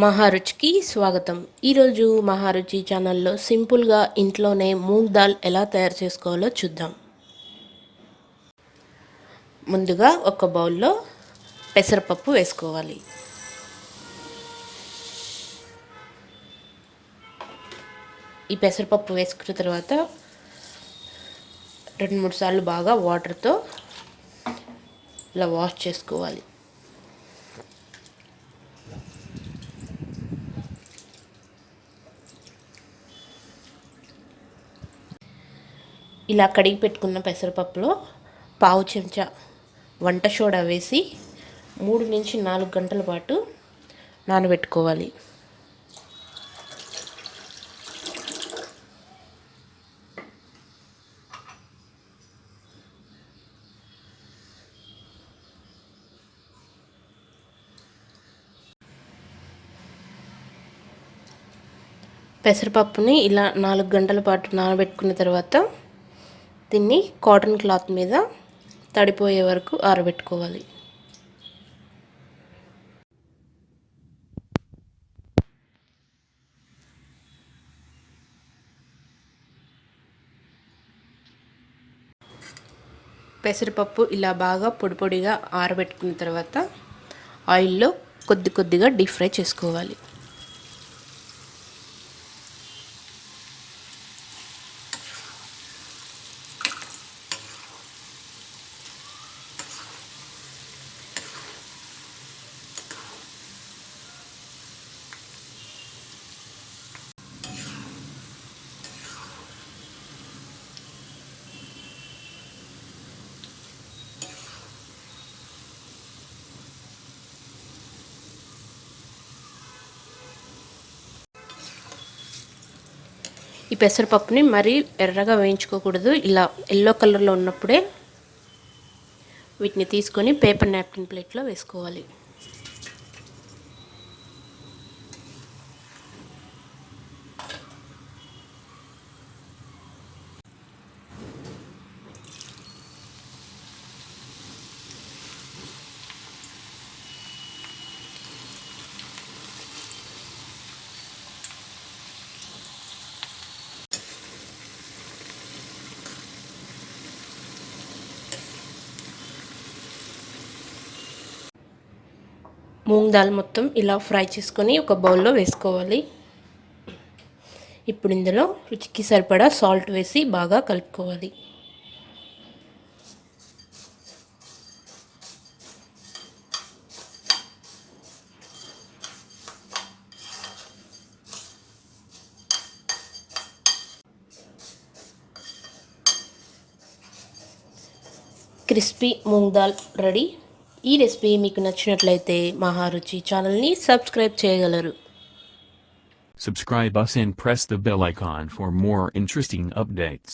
మహారుచికి స్వాగతం. ఈరోజు మహారుచి ఛానల్లో సింపుల్గా ఇంట్లోనే మూంగ్ దాల్ ఎలా తయారు చేసుకోవాలో చూద్దాం. ముందుగా ఒక బౌల్లో పెసరపప్పు వేసుకోవాలి. ఈ పెసరపప్పు వేసుకున్న తర్వాత 2-3 సార్లు బాగా వాటర్తో ఇలా వాష్ చేసుకోవాలి. ఇలా కడిగి పెట్టుకున్న పెసరపప్పులో పావు చెంచా వంట సోడా వేసి 3 నుంచి 4 గంటల పాటు నానబెట్టుకోవాలి. పెసరపప్పుని ఇలా 4 గంటల పాటు నానబెట్టుకున్న తర్వాత దీన్ని కాటన్ క్లాత్ మీద తడిపోయే వరకు ఆరబెట్టుకోవాలి. పెసరపప్పు ఇలా బాగా పొడి పొడిగా ఆరబెట్టుకున్న తర్వాత ఆయిల్లో కొద్దిగా డీప్ ఫ్రై చేసుకోవాలి. ఈ పెసరపప్పుని మరీ ఎర్రగా వేయించుకోకూడదు. ఇలా ఎల్లో కలర్లో ఉన్నప్పుడే వీటిని తీసుకొని పేపర్ నాప్కిన్ ప్లేట్లో వేసుకోవాలి. మూంగ్ దాల్ మొత్తం ఇలా ఫ్రై చేసుకొని ఒక బౌల్లో వేసుకోవాలి. ఇప్పుడు ఇందులో రుచికి సరిపడా సాల్ట్ వేసి బాగా కలుపుకోవాలి. Crispy moong dal ready. ఈ రెసిపీ మీకు నచ్చినట్లయితే మహారుచి ఛానల్ని సబ్స్క్రైబ్ చేయగలరు. Subscribe us and press the bell icon for more interesting updates.